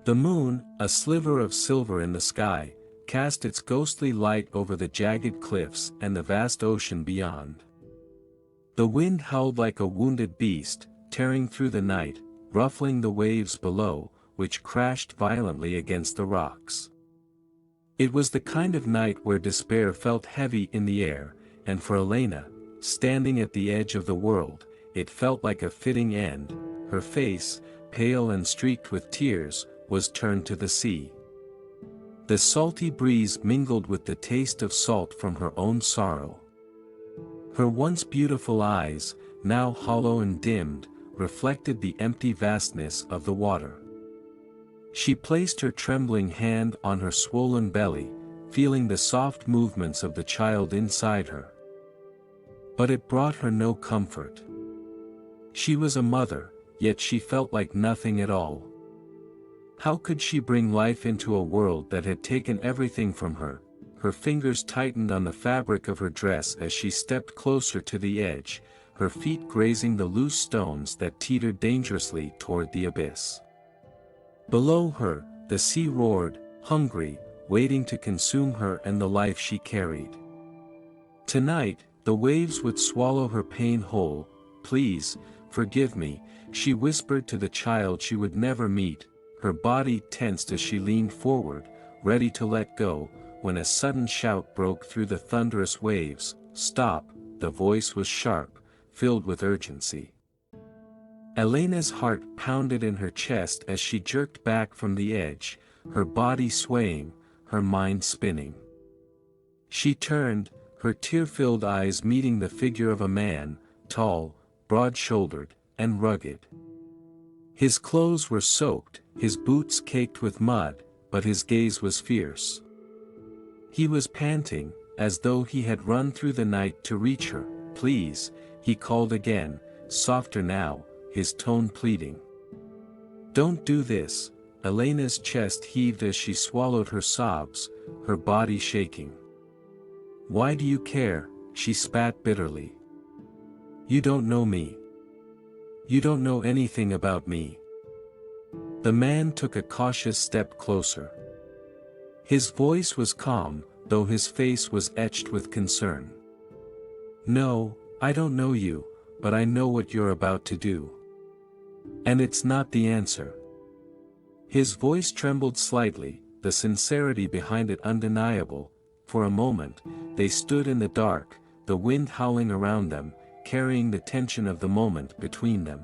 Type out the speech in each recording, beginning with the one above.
The moon, a sliver of silver in the sky, cast its ghostly light over the jagged cliffs and the vast ocean beyond. The wind howled like a wounded beast, tearing through the night, ruffling the waves below, which crashed violently against the rocks. It was the kind of night where despair felt heavy in the air, and for Elena, standing at the edge of the world, it felt like a fitting end. Her face, pale and streaked with tears, was turned to the sea. The salty breeze mingled with the taste of salt from her own sorrow. Her once beautiful eyes, now hollow and dimmed, reflected the empty vastness of the water. She placed her trembling hand on her swollen belly, feeling the soft movements of the child inside her. But it brought her no comfort. She was a mother, yet she felt like nothing at all. How could she bring life into a world that had taken everything from her? Her fingers tightened on the fabric of her dress as she stepped closer to the edge, her feet grazing the loose stones that teetered dangerously toward the abyss. Below her, the sea roared, hungry, waiting to consume her and the life she carried. Tonight, the waves would swallow her pain whole. "Please, forgive me," she whispered to the child she would never meet, her body tensed as she leaned forward, ready to let go, when a sudden shout broke through the thunderous waves. "Stop!" The voice was sharp, filled with urgency. Elena's heart pounded in her chest as she jerked back from the edge, her body swaying, her mind spinning. She turned, her tear-filled eyes meeting the figure of a man, tall, broad-shouldered, and rugged. His clothes were soaked, his boots caked with mud, but his gaze was fierce. He was panting, as though he had run through the night to reach her. "Please," he called again, softer now, his tone pleading. "Don't do this." Elena's chest heaved as she swallowed her sobs, her body shaking. "Why do you care?" she spat bitterly. "You don't know me. You don't know anything about me." The man took a cautious step closer. His voice was calm, though his face was etched with concern. "No, I don't know you, but I know what you're about to do. And it's not the answer." His voice trembled slightly, the sincerity behind it undeniable. For a moment, they stood in the dark, the wind howling around them, carrying the tension of the moment between them.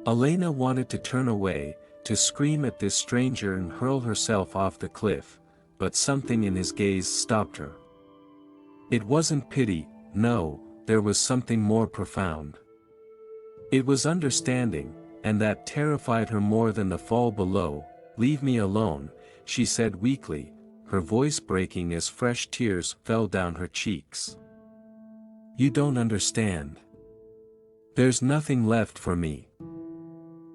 Elena wanted to turn away, to scream at this stranger and hurl herself off the cliff, but something in his gaze stopped her. It wasn't pity, no, there was something more profound. It was understanding, and that terrified her more than the fall below. "Leave me alone," she said weakly, her voice breaking as fresh tears fell down her cheeks. "You don't understand. There's nothing left for me.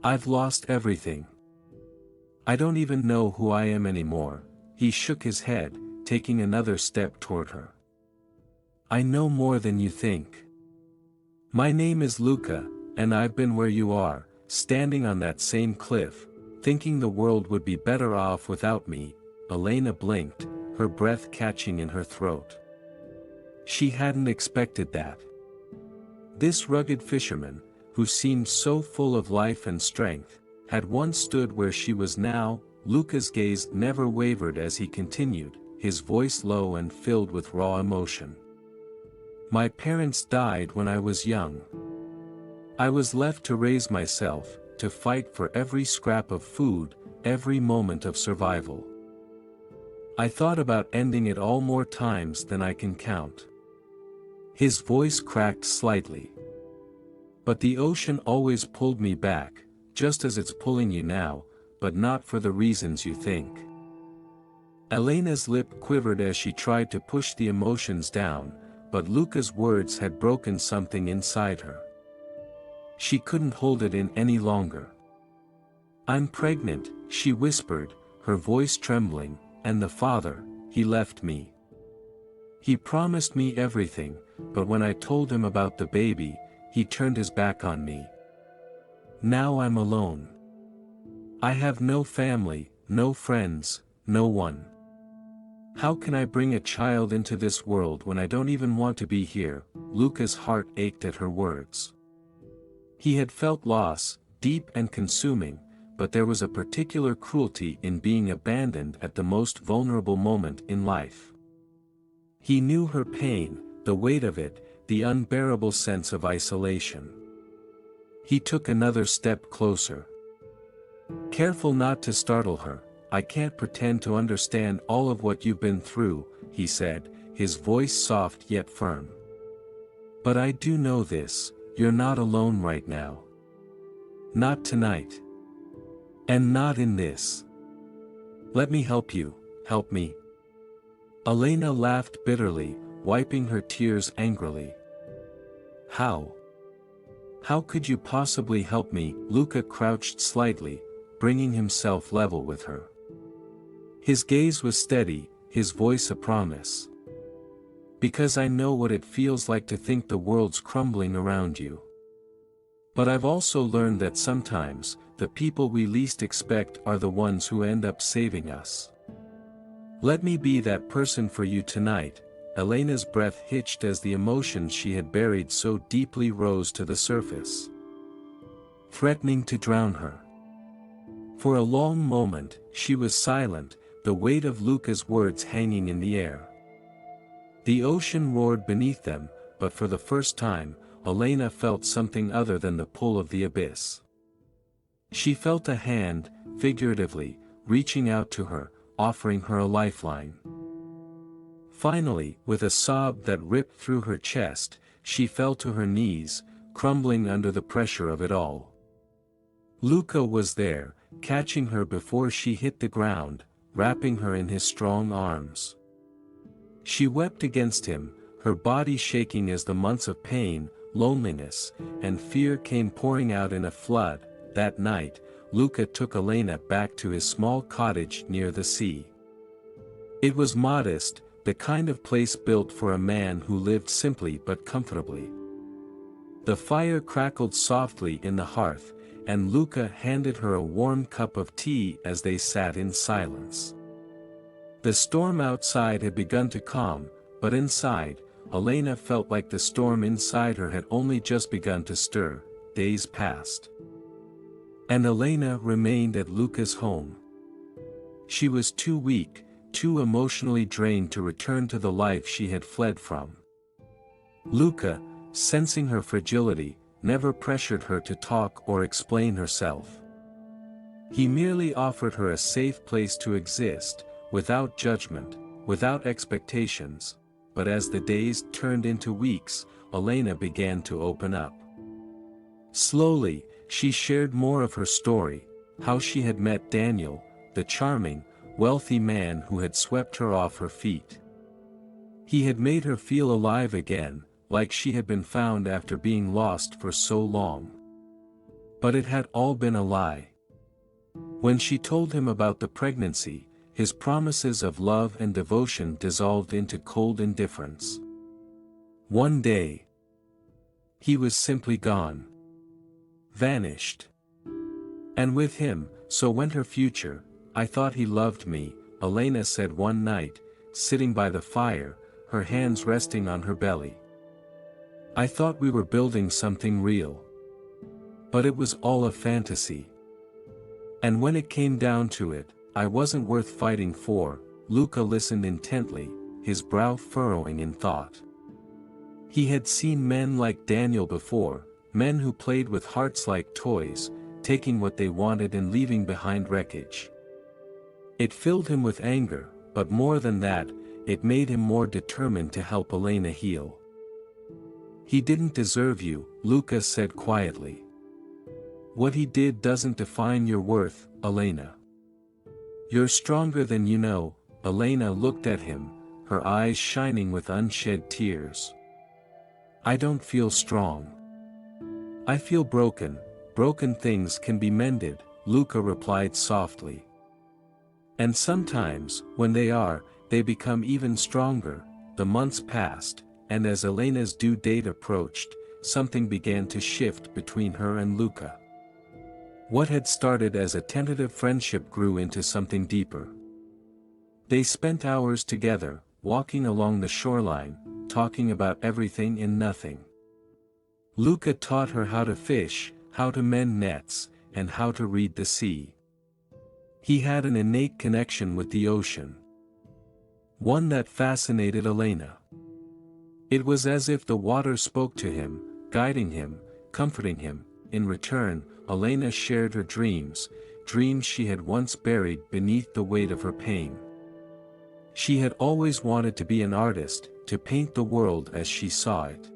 I've lost everything. I don't even know who I am anymore." He shook his head, taking another step toward her. "I know more than you think. My name is Luca, and I've been where you are, standing on that same cliff, thinking the world would be better off without me." Elena blinked, her breath catching in her throat. She hadn't expected that. This rugged fisherman, who seemed so full of life and strength, had once stood where she was now. Luca's gaze never wavered as he continued, his voice low and filled with raw emotion. "My parents died when I was young. I was left to raise myself, to fight for every scrap of food, every moment of survival. I thought about ending it all more times than I can count." His voice cracked slightly. "But the ocean always pulled me back, just as it's pulling you now, but not for the reasons you think." Elena's lip quivered as she tried to push the emotions down, but Luca's words had broken something inside her. She couldn't hold it in any longer. "I'm pregnant," she whispered, her voice trembling, "and the father, he left me. He promised me everything, but when I told him about the baby, he turned his back on me. Now I'm alone. I have no family, no friends, no one. How can I bring a child into this world when I don't even want to be here?" Luca's heart ached at her words. He had felt loss, deep and consuming, but there was a particular cruelty in being abandoned at the most vulnerable moment in life. He knew her pain, the weight of it, the unbearable sense of isolation. He took another step closer. Careful not to startle her, "I can't pretend to understand all of what you've been through," he said, his voice soft yet firm. "But I do know this, you're not alone right now. Not tonight. And not in this. Let me help you, help me." Elena laughed bitterly, wiping her tears angrily. "How? How could you possibly help me?" Luca crouched slightly, bringing himself level with her. His gaze was steady, his voice a promise. "Because I know what it feels like to think the world's crumbling around you. But I've also learned that sometimes, the people we least expect are the ones who end up saving us. Let me be that person for you tonight." Elena's breath hitched as the emotions she had buried so deeply rose to the surface, threatening to drown her. For a long moment, she was silent, the weight of Luca's words hanging in the air. The ocean roared beneath them, but for the first time, Elena felt something other than the pull of the abyss. She felt a hand, figuratively, reaching out to her, offering her a lifeline. Finally, with a sob that ripped through her chest, she fell to her knees, crumbling under the pressure of it all. Luca was there, catching her before she hit the ground, wrapping her in his strong arms. She wept against him, her body shaking as the months of pain, loneliness, and fear came pouring out in a flood. That night, Luca took Elena back to his small cottage near the sea. It was modest, the kind of place built for a man who lived simply but comfortably. The fire crackled softly in the hearth, and Luca handed her a warm cup of tea as they sat in silence. The storm outside had begun to calm, but inside, Elena felt like the storm inside her had only just begun to stir. Days passed. And Elena remained at Luca's home. She was too weak, too emotionally drained to return to the life she had fled from. Luca, sensing her fragility, never pressured her to talk or explain herself. He merely offered her a safe place to exist, without judgment, without expectations. But as the days turned into weeks, Elena began to open up. Slowly, she shared more of her story, how she had met Daniel, the charming, wealthy man who had swept her off her feet. He had made her feel alive again, like she had been found after being lost for so long. But it had all been a lie. When she told him about the pregnancy, his promises of love and devotion dissolved into cold indifference. One day, he was simply gone. Vanished. And with him, so went her future. "I thought he loved me," Elena said one night, sitting by the fire, her hands resting on her belly. "I thought we were building something real. But it was all a fantasy. And when it came down to it, I wasn't worth fighting for." Luca listened intently, his brow furrowing in thought. He had seen men like Daniel before, men who played with hearts like toys, taking what they wanted and leaving behind wreckage. It filled him with anger, but more than that, it made him more determined to help Elena heal. "He didn't deserve you," Luca said quietly. "What he did doesn't define your worth, Elena. You're stronger than you know." Elena looked at him, her eyes shining with unshed tears. "I don't feel strong. I feel broken. Broken things can be mended," Luca replied softly. "And sometimes, when they become even stronger." The months passed, and as Elena's due date approached, something began to shift between her and Luca. What had started as a tentative friendship grew into something deeper. They spent hours together, walking along the shoreline, talking about everything and nothing. Luca taught her how to fish, how to mend nets, and how to read the sea. He had an innate connection with the ocean. One that fascinated Elena. It was as if the water spoke to him, guiding him, comforting him. In return, Elena shared her dreams, dreams she had once buried beneath the weight of her pain. She had always wanted to be an artist, to paint the world as she saw it.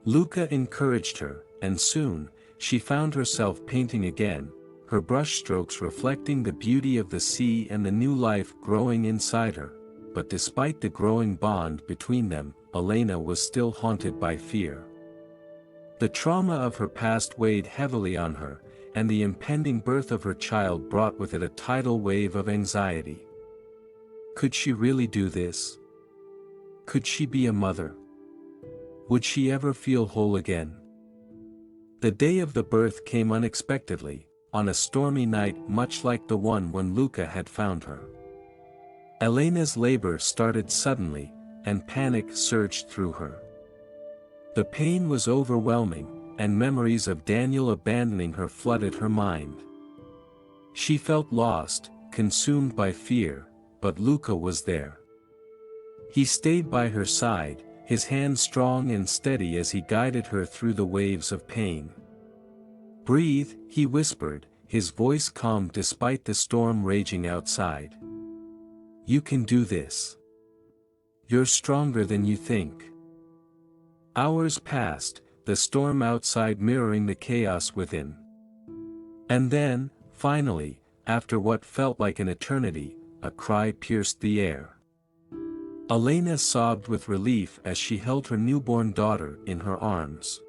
Luca encouraged her, and soon, she found herself painting again, her brushstrokes reflecting the beauty of the sea and the new life growing inside her. But despite the growing bond between them, Elena was still haunted by fear. The trauma of her past weighed heavily on her, and the impending birth of her child brought with it a tidal wave of anxiety. Could she really do this? Could she be a mother? Would she ever feel whole again? The day of the birth came unexpectedly, on a stormy night much like the one when Luca had found her. Elena's labor started suddenly, and panic surged through her. The pain was overwhelming, and memories of Daniel abandoning her flooded her mind. She felt lost, consumed by fear, but Luca was there. He stayed by her side, his hand strong and steady as he guided her through the waves of pain. "Breathe," he whispered, his voice calm despite the storm raging outside. "You can do this. You're stronger than you think." Hours passed, the storm outside mirroring the chaos within. And then, finally, after what felt like an eternity, a cry pierced the air. Elena sobbed with relief as she held her newborn daughter in her arms.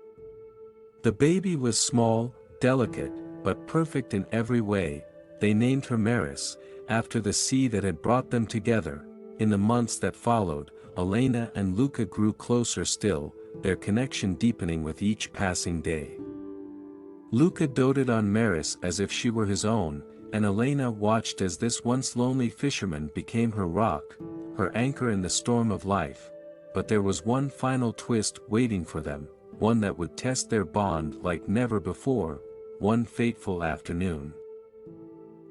The baby was small, delicate, but perfect in every way. They named her Maris, after the sea that had brought them together. In the months that followed, Elena and Luca grew closer still, their connection deepening with each passing day. Luca doted on Maris as if she were his own, and Elena watched as this once lonely fisherman became her rock, her anchor in the storm of life. But there was one final twist waiting for them, one that would test their bond like never before, one fateful afternoon.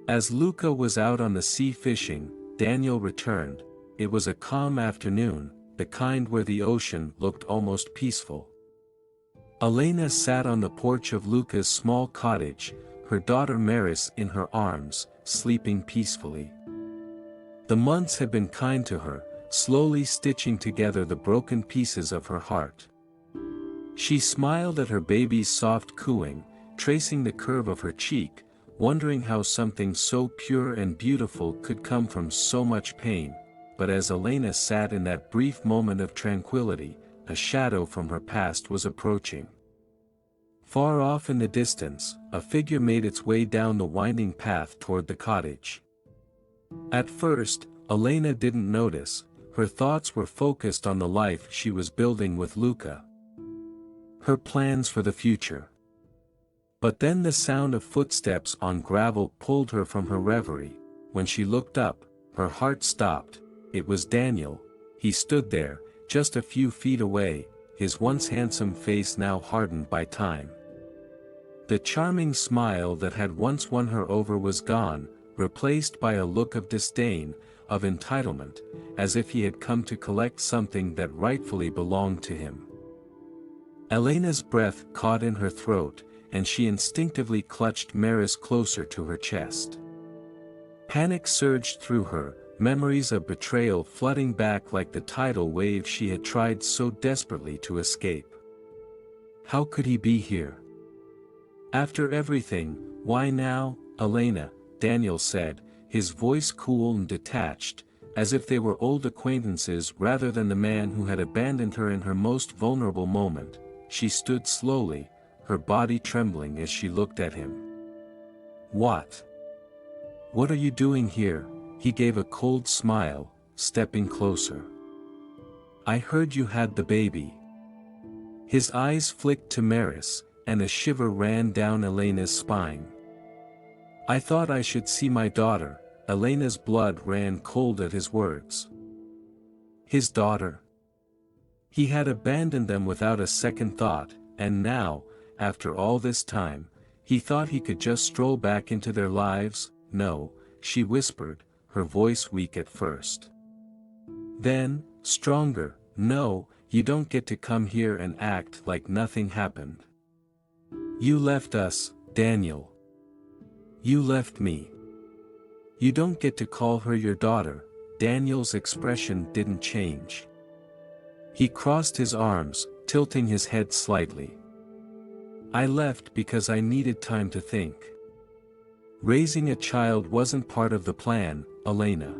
As Luca was out on the sea fishing, Daniel returned. It was a calm afternoon, the kind where the ocean looked almost peaceful. Elena sat on the porch of Luca's small cottage, her daughter Maris in her arms, sleeping peacefully. The months had been kind to her, slowly stitching together the broken pieces of her heart. She smiled at her baby's soft cooing, tracing the curve of her cheek, wondering how something so pure and beautiful could come from so much pain. But as Elena sat in that brief moment of tranquility, a shadow from her past was approaching. Far off in the distance, a figure made its way down the winding path toward the cottage. At first, Elena didn't notice, her thoughts were focused on the life she was building with Luca. Her plans for the future. But then the sound of footsteps on gravel pulled her from her reverie. When she looked up, her heart stopped. It was Daniel. He stood there, just a few feet away, his once handsome face now hardened by time. The charming smile that had once won her over was gone, replaced by a look of disdain, of entitlement, as if he had come to collect something that rightfully belonged to him. Elena's breath caught in her throat, and she instinctively clutched Maris closer to her chest. Panic surged through her, memories of betrayal flooding back like the tidal wave she had tried so desperately to escape. How could he be here? After everything, why now, Elena? Daniel said, his voice cool and detached, as if they were old acquaintances rather than the man who had abandoned her in her most vulnerable moment. She stood slowly, her body trembling as she looked at him. "What? What are you doing here?" He gave a cold smile, stepping closer. "I heard you had the baby." His eyes flicked to Maris, and a shiver ran down Elena's spine. I thought I should see my daughter. Elena's blood ran cold at his words. His daughter. He had abandoned them without a second thought, and now, after all this time, he thought he could just stroll back into their lives. No, she whispered, her voice weak at first. Then, stronger, no, you don't get to come here and act like nothing happened. You left us, Daniel. You left me. You don't get to call her your daughter. Daniel's expression didn't change. He crossed his arms, tilting his head slightly. I left because I needed time to think. Raising a child wasn't part of the plan, Elena.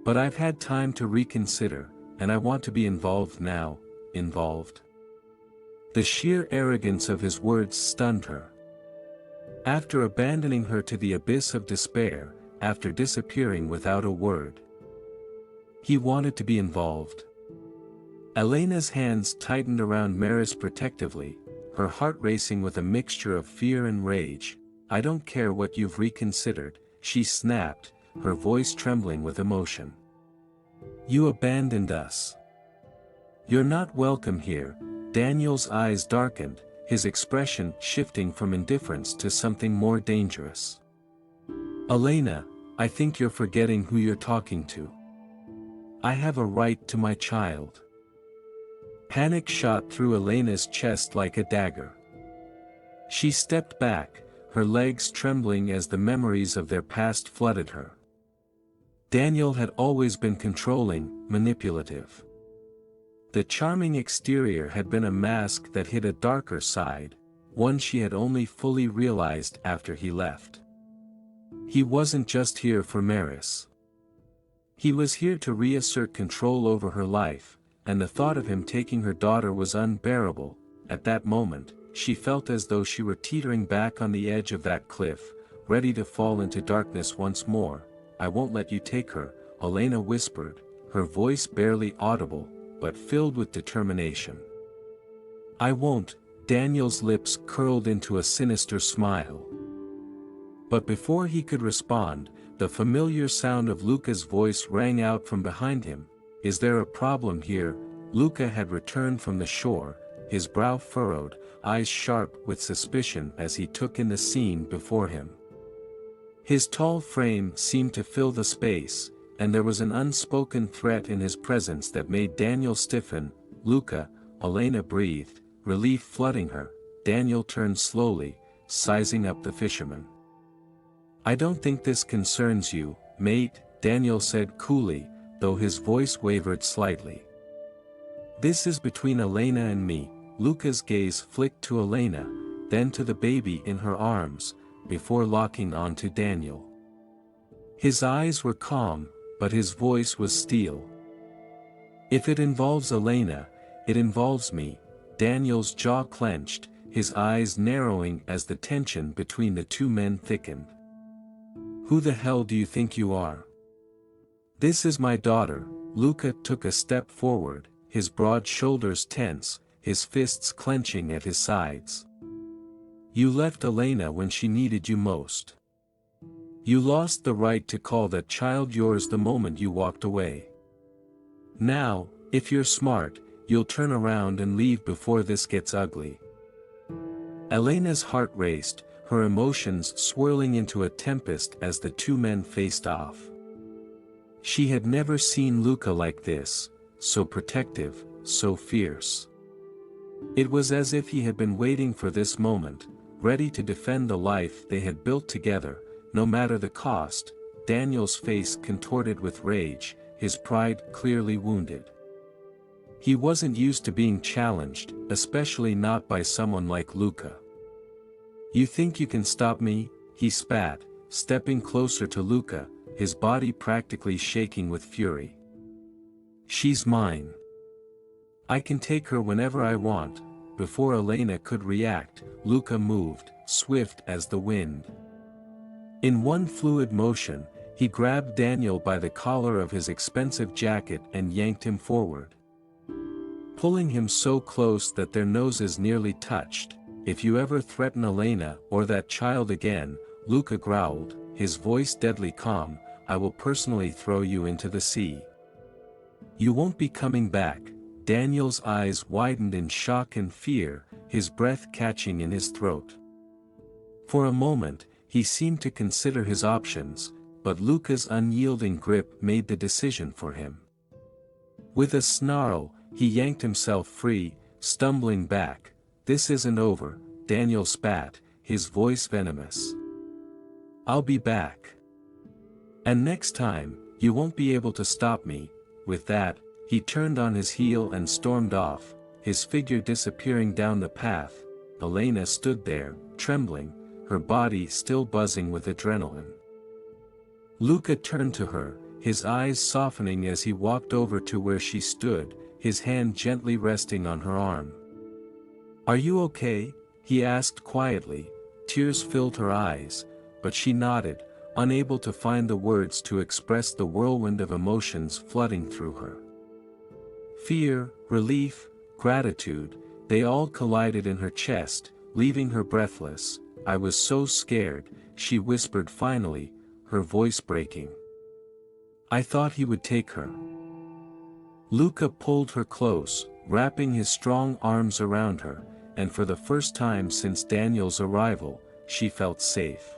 But I've had time to reconsider, and I want to be involved now. Involved? The sheer arrogance of his words stunned her. After abandoning her to the abyss of despair, after disappearing without a word. He wanted to be involved. Elena's hands tightened around Maris protectively, her heart racing with a mixture of fear and rage. I don't care what you've reconsidered, she snapped, her voice trembling with emotion. You abandoned us. You're not welcome here. Daniel's eyes darkened, his expression shifting from indifference to something more dangerous. Elena, I think you're forgetting who you're talking to. I have a right to my child. Panic shot through Elena's chest like a dagger. She stepped back, her legs trembling as the memories of their past flooded her. Daniel had always been controlling, manipulative. The charming exterior had been a mask that hid a darker side, one she had only fully realized after he left. He wasn't just here for Maris. He was here to reassert control over her life, and the thought of him taking her daughter was unbearable. At that moment, she felt as though she were teetering back on the edge of that cliff, ready to fall into darkness once more. I won't let you take her, Elena whispered, her voice barely audible, but filled with determination. I won't. Daniel's lips curled into a sinister smile. But before he could respond, the familiar sound of Luca's voice rang out from behind him. Is there a problem here? Luca had returned from the shore, his brow furrowed, eyes sharp with suspicion as he took in the scene before him. His tall frame seemed to fill the space, and there was an unspoken threat in his presence that made Daniel stiffen. Luca, Elena breathed, relief flooding her. Daniel turned slowly, sizing up the fisherman. I don't think this concerns you, mate, Daniel said coolly, though his voice wavered slightly. This is between Elena and me. Luca's gaze flicked to Elena, then to the baby in her arms, before locking on to Daniel. His eyes were calm, but his voice was steel. If it involves Elena, it involves me. Daniel's jaw clenched, his eyes narrowing as the tension between the two men thickened. Who the hell do you think you are? This is my daughter. Luca took a step forward, his broad shoulders tense, his fists clenching at his sides. You left Elena when she needed you most. You lost the right to call that child yours the moment you walked away. Now, if you're smart, you'll turn around and leave before this gets ugly. Elena's heart raced, her emotions swirling into a tempest as the two men faced off. She had never seen Luca like this, so protective, so fierce. It was as if he had been waiting for this moment, ready to defend the life they had built together, no matter the cost. Daniel's face contorted with rage, his pride clearly wounded. He wasn't used to being challenged, especially not by someone like Luca. You think you can stop me? He spat, stepping closer to Luca, his body practically shaking with fury. She's mine. I can take her whenever I want. Before Elena could react, Luca moved, swift as the wind. In one fluid motion, he grabbed Daniel by the collar of his expensive jacket and yanked him forward, pulling him so close that their noses nearly touched. If you ever threaten Elena or that child again, Luca growled, his voice deadly calm, "I will personally throw you into the sea. You won't be coming back." Daniel's eyes widened in shock and fear, his breath catching in his throat. For a moment, he seemed to consider his options, but Luca's unyielding grip made the decision for him. With a snarl, he yanked himself free, stumbling back. "This isn't over," Daniel spat, his voice venomous. "I'll be back. And next time, you won't be able to stop me." With that, he turned on his heel and stormed off, his figure disappearing down the path. Elena stood there, trembling, her body still buzzing with adrenaline. Luca turned to her, his eyes softening as he walked over to where she stood, his hand gently resting on her arm. "Are you okay?" he asked quietly. Tears filled her eyes, but she nodded, unable to find the words to express the whirlwind of emotions flooding through her. Fear, relief, gratitude, they all collided in her chest, leaving her breathless. "I was so scared," she whispered finally, her voice breaking. "I thought he would take her." Luca pulled her close, wrapping his strong arms around her, and for the first time since Daniel's arrival, she felt safe.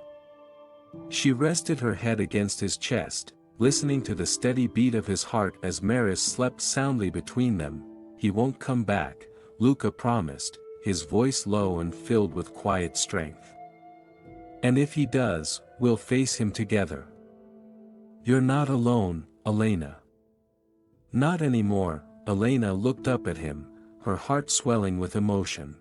She rested her head against his chest, listening to the steady beat of his heart as Maris slept soundly between them. "He won't come back," Luca promised, his voice low and filled with quiet strength. "And if he does, we'll face him together. You're not alone, Elena." "Not anymore." Elena looked up at him, her heart swelling with emotion.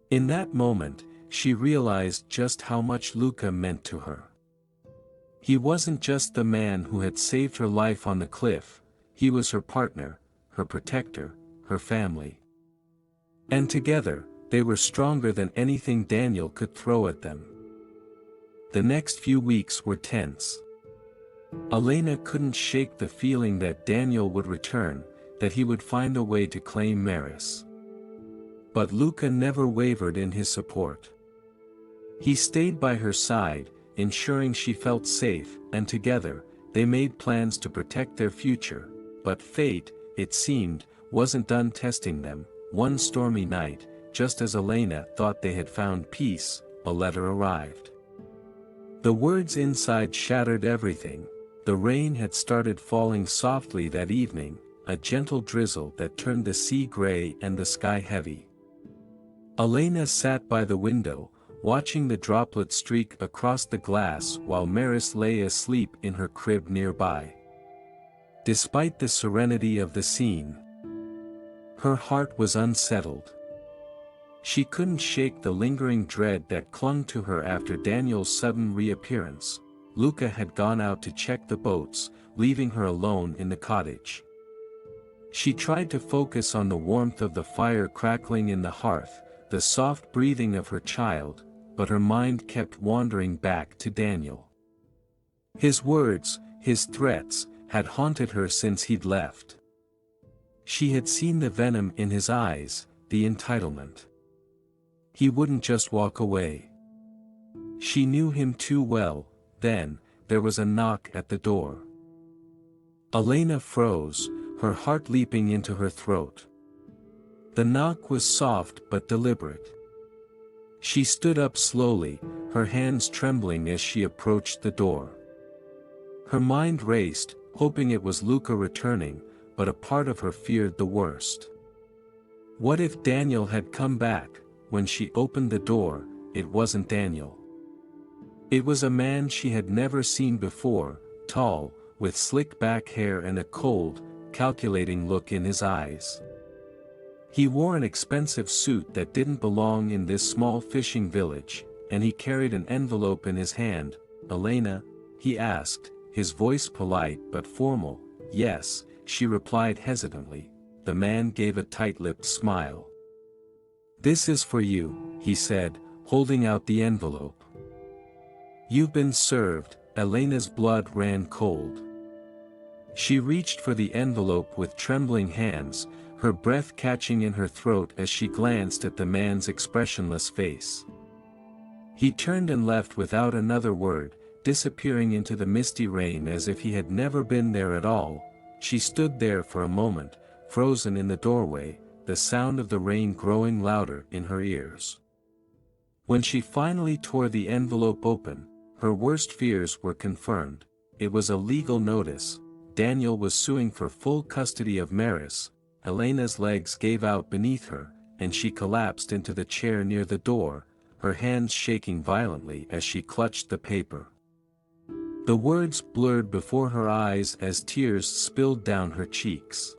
In that moment, she realized just how much Luca meant to her. He wasn't just the man who had saved her life on the cliff, he was her partner, her protector, her family. And together, they were stronger than anything Daniel could throw at them. The next few weeks were tense. Elena couldn't shake the feeling that Daniel would return, that he would find a way to claim Maris. But Luca never wavered in his support. He stayed by her side, ensuring she felt safe, and together, they made plans to protect their future. But fate, it seemed, wasn't done testing them. One stormy night, just as Elena thought they had found peace, a letter arrived. The words inside shattered everything. The rain had started falling softly that evening, a gentle drizzle that turned the sea gray and the sky heavy. Elena sat by the window, watching the droplets streak across the glass while Maris lay asleep in her crib nearby. Despite the serenity of the scene, her heart was unsettled. She couldn't shake the lingering dread that clung to her after Daniel's sudden reappearance. Luca had gone out to check the boats, leaving her alone in the cottage. She tried to focus on the warmth of the fire crackling in the hearth, the soft breathing of her child, but her mind kept wandering back to Daniel. His words, his threats, had haunted her since he'd left. She had seen the venom in his eyes, the entitlement. He wouldn't just walk away. She knew him too well. Then, there was a knock at the door. Elena froze, her heart leaping into her throat. The knock was soft but deliberate. She stood up slowly, her hands trembling as she approached the door. Her mind raced, hoping it was Luca returning, but a part of her feared the worst. What if Daniel had come back? When she opened the door, it wasn't Daniel. It was a man she had never seen before, tall, with slick back hair and a cold, calculating look in his eyes. He wore an expensive suit that didn't belong in this small fishing village, and he carried an envelope in his hand. "Elena?" he asked, his voice polite but formal. "Yes," she replied hesitantly. The man gave a tight-lipped smile. "This is for you," he said, holding out the envelope. "You've been served." Elena's blood ran cold. She reached for the envelope with trembling hands, her breath catching in her throat as she glanced at the man's expressionless face. He turned and left without another word, disappearing into the misty rain as if he had never been there at all. She stood there for a moment, frozen in the doorway, the sound of the rain growing louder in her ears. When she finally tore the envelope open, her worst fears were confirmed. It was a legal notice. Daniel was suing for full custody of Maris. Elena's legs gave out beneath her, and she collapsed into the chair near the door, her hands shaking violently as she clutched the paper. The words blurred before her eyes as tears spilled down her cheeks.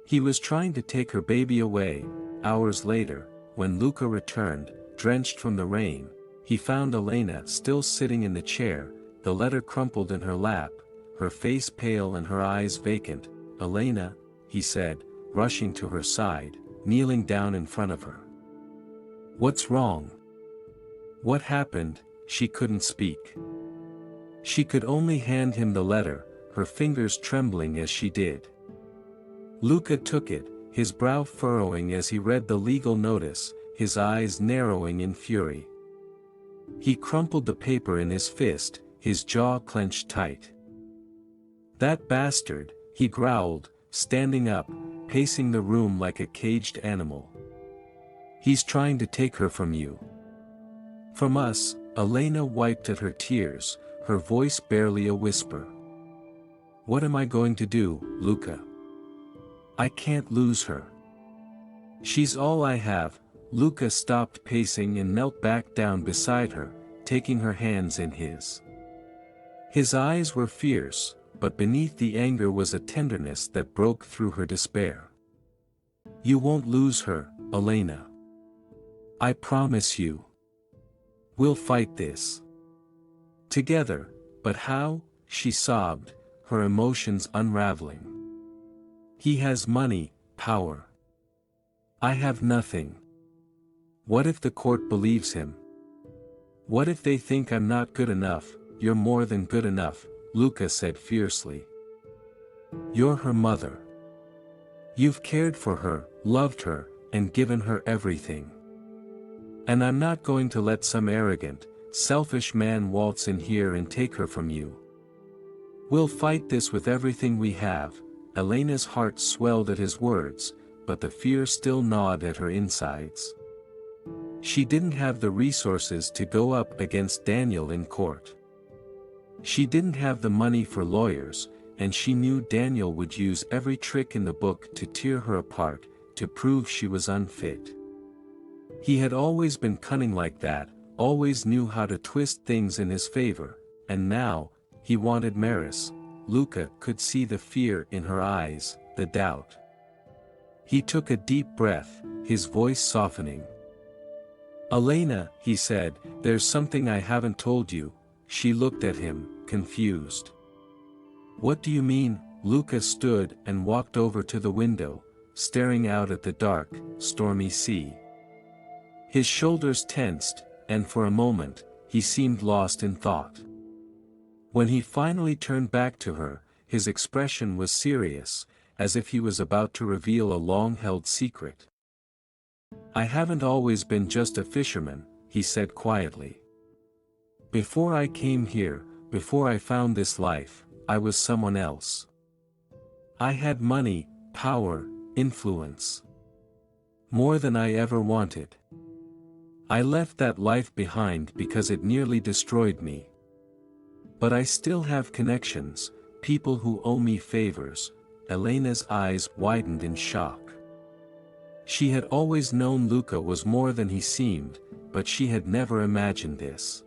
He was trying to take her baby away. Hours later, when Luca returned, drenched from the rain, he found Elena still sitting in the chair, the letter crumpled in her lap, her face pale and her eyes vacant. "Elena," he said, rushing to her side, kneeling down in front of her. "What's wrong? What happened?" She couldn't speak. She could only hand him the letter, her fingers trembling as she did. Luca took it, his brow furrowing as he read the legal notice, his eyes narrowing in fury. He crumpled the paper in his fist, his jaw clenched tight. "That bastard," he growled, standing up, pacing the room like a caged animal. "He's trying to take her from you. From us." Elena wiped at her tears, her voice barely a whisper. "What am I going to do, Luca? I can't lose her. She's all I have." Luca stopped pacing and knelt back down beside her, taking her hands in his. His eyes were fierce, but beneath the anger was a tenderness that broke through her despair. "You won't lose her, Elena. I promise you. We'll fight this together." "But how?" she sobbed, her emotions unraveling. "He has money, power. I have nothing. What if the court believes him? What if they think I'm not good enough?" "You're more than good enough," Luca said fiercely. "You're her mother. You've cared for her, loved her, and given her everything. And I'm not going to let some arrogant, selfish man waltz in here and take her from you. We'll fight this with everything we have." Elena's heart swelled at his words, but the fear still gnawed at her insides. She didn't have the resources to go up against Daniel in court. She didn't have the money for lawyers, and she knew Daniel would use every trick in the book to tear her apart, to prove she was unfit. He had always been cunning like that, always knew how to twist things in his favor, and now, he wanted Maris. Luca could see the fear in her eyes, the doubt. He took a deep breath, his voice softening. "Elena," he said, "there's something I haven't told you." She looked at him, confused. "What do you mean?" Luca stood and walked over to the window, staring out at the dark, stormy sea. His shoulders tensed, and for a moment, he seemed lost in thought. When he finally turned back to her, his expression was serious, as if he was about to reveal a long-held secret. "I haven't always been just a fisherman," he said quietly. "Before I came here, before I found this life, I was someone else. I had money, power, influence. More than I ever wanted. I left that life behind because it nearly destroyed me. But I still have connections, people who owe me favors." Elena's eyes widened in shock. She had always known Luca was more than he seemed, but she had never imagined this.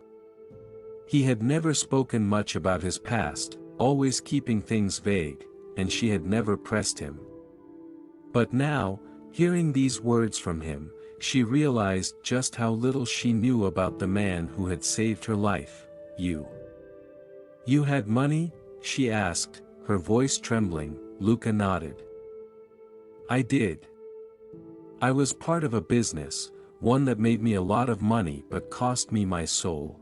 He had never spoken much about his past, always keeping things vague, and she had never pressed him. But now, hearing these words from him, she realized just how little she knew about the man who had saved her life. You had money?" she asked, her voice trembling. Luca nodded. "I did. I was part of a business, one that made me a lot of money but cost me my soul.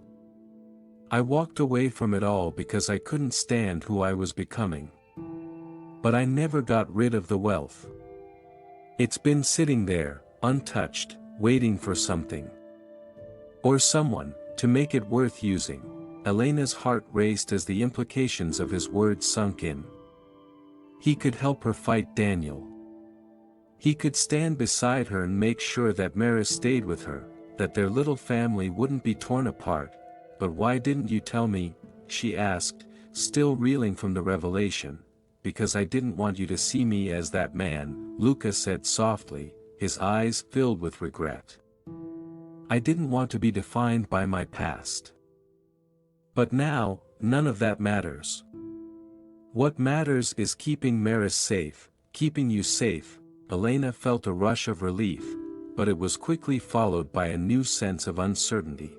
I walked away from it all because I couldn't stand who I was becoming. But I never got rid of the wealth. It's been sitting there, untouched, waiting for something. Or someone, to make it worth using. Elena's heart raced as the implications of his words sunk in. He could help her fight Daniel. He could stand beside her and make sure that Maris stayed with her, that their little family wouldn't be torn apart. But why didn't you tell me? She asked, still reeling from the revelation. Because I didn't want you to see me as that man, Luca said softly, his eyes filled with regret. I didn't want to be defined by my past. But now, none of that matters. What matters is keeping Maris safe, keeping you safe. Elena felt a rush of relief, but it was quickly followed by a new sense of uncertainty.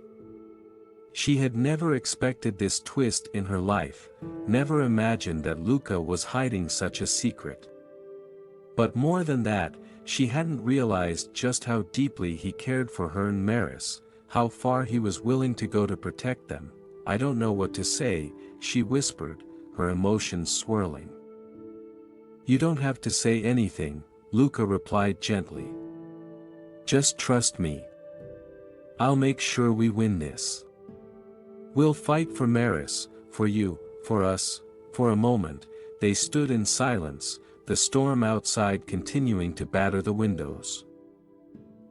She had never expected this twist in her life, never imagined that Luca was hiding such a secret. But more than that, she hadn't realized just how deeply he cared for her and Maris, how far he was willing to go to protect them. I don't know what to say, she whispered, her emotions swirling. You don't have to say anything, Luca replied gently. Just trust me. I'll make sure we win this. We'll fight for Maris, for you, for us. For a moment, they stood in silence, the storm outside continuing to batter the windows.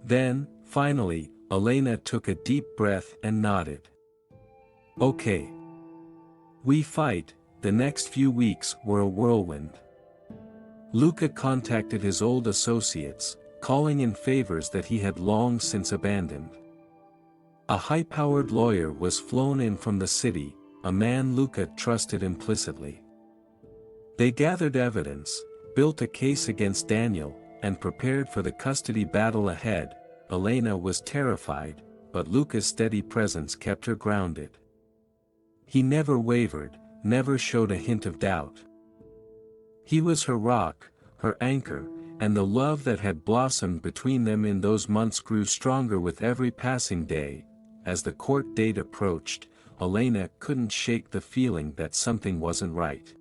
Then, finally, Elena took a deep breath and nodded. Okay. We fight. The next few weeks were a whirlwind. Luca contacted his old associates, calling in favors that he had long since abandoned. A high-powered lawyer was flown in from the city, a man Luca trusted implicitly. They gathered evidence, built a case against Daniel, and prepared for the custody battle ahead. Elena was terrified, but Luca's steady presence kept her grounded. He never wavered, never showed a hint of doubt. He was her rock, her anchor, and the love that had blossomed between them in those months grew stronger with every passing day. As the court date approached, Elena couldn't shake the feeling that something wasn't right.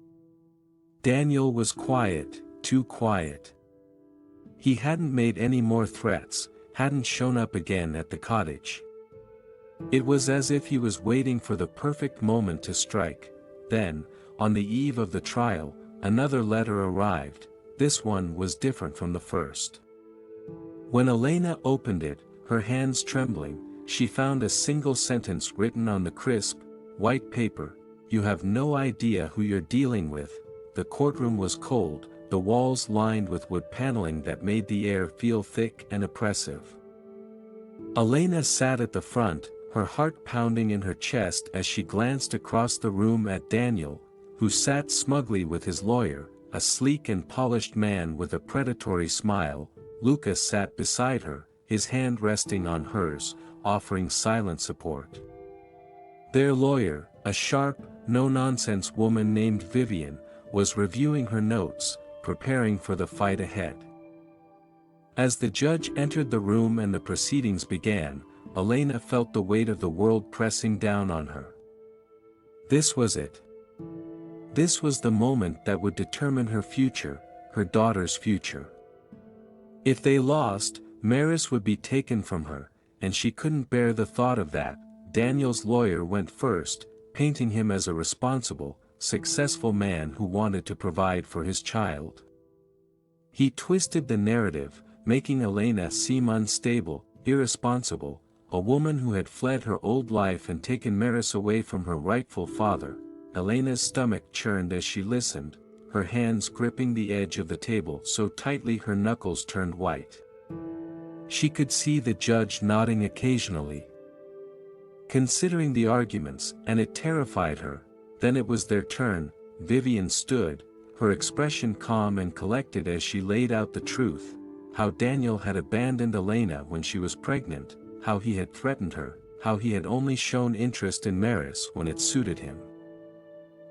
Daniel was quiet, too quiet. He hadn't made any more threats, hadn't shown up again at the cottage. It was as if he was waiting for the perfect moment to strike. Then, on the eve of the trial, another letter arrived. This one was different from the first. When Elena opened it, her hands trembling, she found a single sentence written on the crisp, white paper. You have no idea who you're dealing with. The courtroom was cold, the walls lined with wood paneling that made the air feel thick and oppressive. Elena sat at the front, her heart pounding in her chest as she glanced across the room at Daniel, who sat smugly with his lawyer, a sleek and polished man with a predatory smile. Luca sat beside her, his hand resting on hers, offering silent support. Their lawyer, a sharp, no-nonsense woman named Vivian, was reviewing her notes, preparing for the fight ahead. As the judge entered the room and the proceedings began, Elena felt the weight of the world pressing down on her. This was it. This was the moment that would determine her future, her daughter's future. If they lost, Maris would be taken from her, and she couldn't bear the thought of that. Daniel's lawyer went first, painting him as a responsible, successful man who wanted to provide for his child. He twisted the narrative, making Elena seem unstable, irresponsible, a woman who had fled her old life and taken Maris away from her rightful father. Elena's stomach churned as she listened, her hands gripping the edge of the table so tightly her knuckles turned white. She could see the judge nodding occasionally, considering the arguments, and it terrified her. Then it was their turn. Vivian stood, her expression calm and collected as she laid out the truth, how Daniel had abandoned Elena when she was pregnant, how he had threatened her, how he had only shown interest in Maris when it suited him.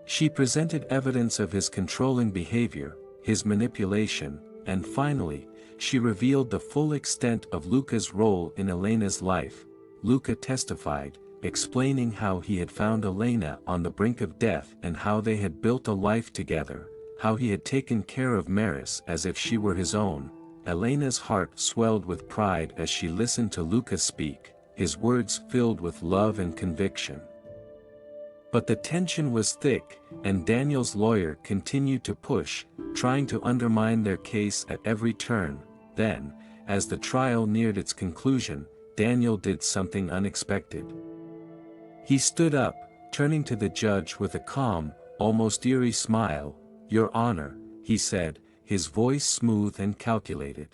She presented evidence of his controlling behavior, his manipulation, and finally, she revealed the full extent of Luca's role in Elena's life. Luca testified, explaining how he had found Elena on the brink of death and how they had built a life together, how he had taken care of Maris as if she were his own. Elena's heart swelled with pride as she listened to Luca speak, his words filled with love and conviction. But the tension was thick, and Daniel's lawyer continued to push, trying to undermine their case at every turn. Then, as the trial neared its conclusion, Daniel did something unexpected. He stood up, turning to the judge with a calm, almost eerie smile. "Your Honor," he said, his voice smooth and calculated.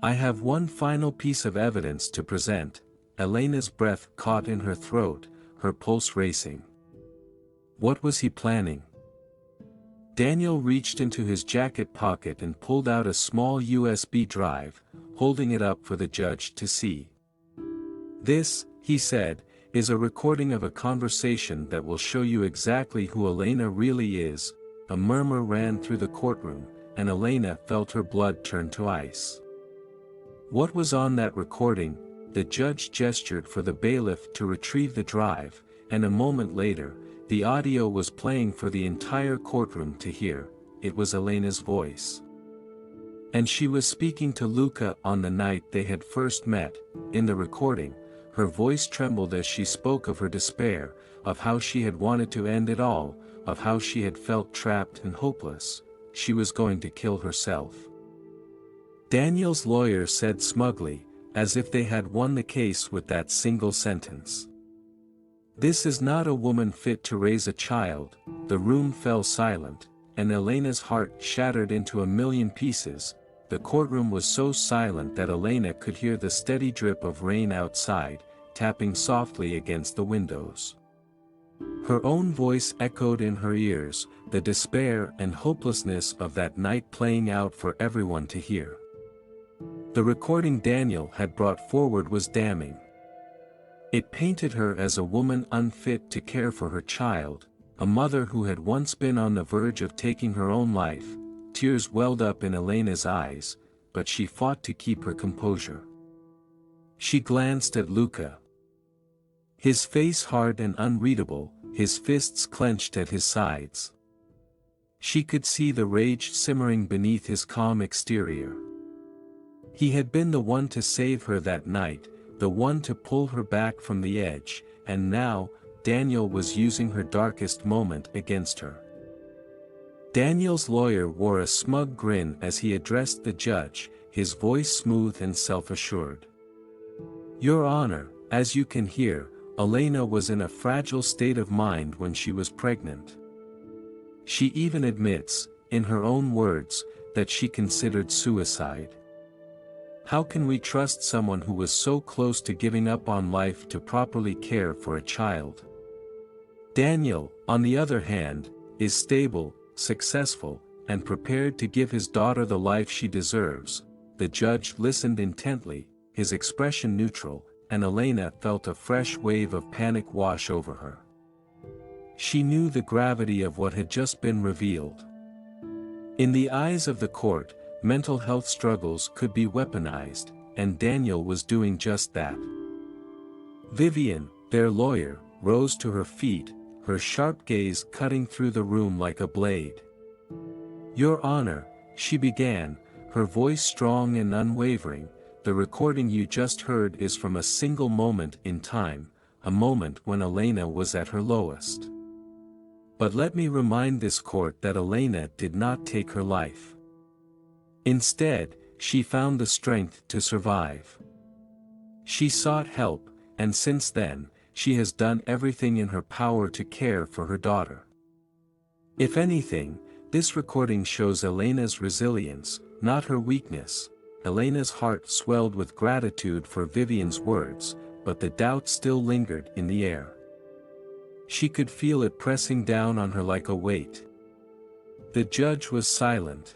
"I have one final piece of evidence to present." Elena's breath caught in her throat, her pulse racing. What was he planning? Daniel reached into his jacket pocket and pulled out a small USB drive, holding it up for the judge to see. "This," he said, "is a recording of a conversation that will show you exactly who Elena really is." A murmur ran through the courtroom, and Elena felt her blood turn to ice. What was on that recording? The judge gestured for the bailiff to retrieve the drive, and a moment later, the audio was playing for the entire courtroom to hear. It was Elena's voice. And she was speaking to Luca on the night they had first met. In the recording, her voice trembled as she spoke of her despair, of how she had wanted to end it all, of how she had felt trapped and hopeless. She was going to kill herself. Daniel's lawyer said smugly, as if they had won the case with that single sentence. "This is not a woman fit to raise a child." The room fell silent, and Elena's heart shattered into a million pieces. The courtroom was so silent that Elena could hear the steady drip of rain outside, tapping softly against the windows. Her own voice echoed in her ears, the despair and hopelessness of that night playing out for everyone to hear. The recording Daniel had brought forward was damning. It painted her as a woman unfit to care for her child, a mother who had once been on the verge of taking her own life. Tears welled up in Elena's eyes, but she fought to keep her composure. She glanced at Luca. His face hard and unreadable, his fists clenched at his sides. She could see the rage simmering beneath his calm exterior. He had been the one to save her that night, the one to pull her back from the edge, and now, Daniel was using her darkest moment against her. Daniel's lawyer wore a smug grin as he addressed the judge, his voice smooth and self-assured. "Your Honor, as you can hear, Elena was in a fragile state of mind when she was pregnant. She even admits, in her own words, that she considered suicide. How can we trust someone who was so close to giving up on life to properly care for a child? Daniel, on the other hand, is stable, successful, and prepared to give his daughter the life she deserves." The judge listened intently, his expression neutral, and Elena felt a fresh wave of panic wash over her. She knew the gravity of what had just been revealed. In the eyes of the court, mental health struggles could be weaponized, and Daniel was doing just that. Vivian, their lawyer, rose to her feet, her sharp gaze cutting through the room like a blade. "Your Honor," she began, her voice strong and unwavering, "the recording you just heard is from a single moment in time, a moment when Elena was at her lowest. But let me remind this court that Elena did not take her life. Instead, she found the strength to survive. She sought help, and since then, she has done everything in her power to care for her daughter. If anything, this recording shows Elena's resilience, not her weakness." Elena's heart swelled with gratitude for Vivian's words, but the doubt still lingered in the air. She could feel it pressing down on her like a weight. The judge was silent.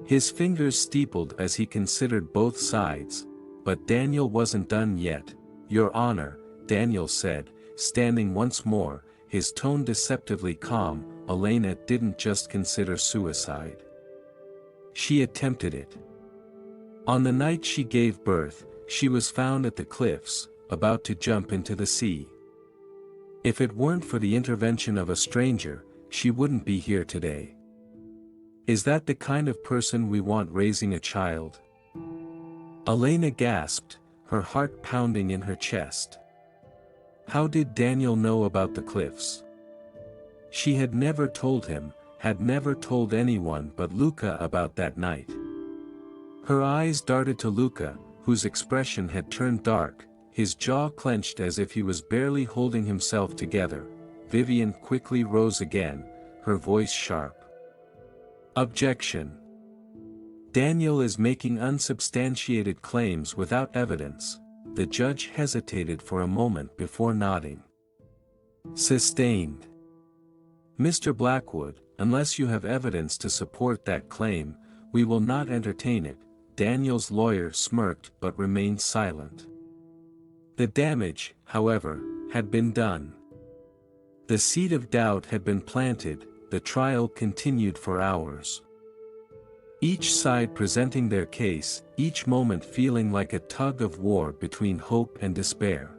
His fingers steepled as he considered both sides, but Daniel wasn't done yet. "Your Honor," Daniel said, standing once more, his tone deceptively calm, "Elena didn't just consider suicide. She attempted it. On the night she gave birth, she was found at the cliffs, about to jump into the sea. If it weren't for the intervention of a stranger, she wouldn't be here today. Is that the kind of person we want raising a child?" Elena gasped, her heart pounding in her chest. How did Daniel know about the cliffs? She had never told him, had never told anyone but Luca about that night. Her eyes darted to Luca, whose expression had turned dark, his jaw clenched as if he was barely holding himself together. Vivian quickly rose again, her voice sharp. Objection. Daniel is making unsubstantiated claims without evidence. The judge hesitated for a moment before nodding. Sustained. Mr. Blackwood, unless you have evidence to support that claim, we will not entertain it. Daniel's lawyer smirked but remained silent. The damage, however, had been done. The seed of doubt had been planted. The trial continued for hours. Each side presenting their case, each moment feeling like a tug of war between hope and despair.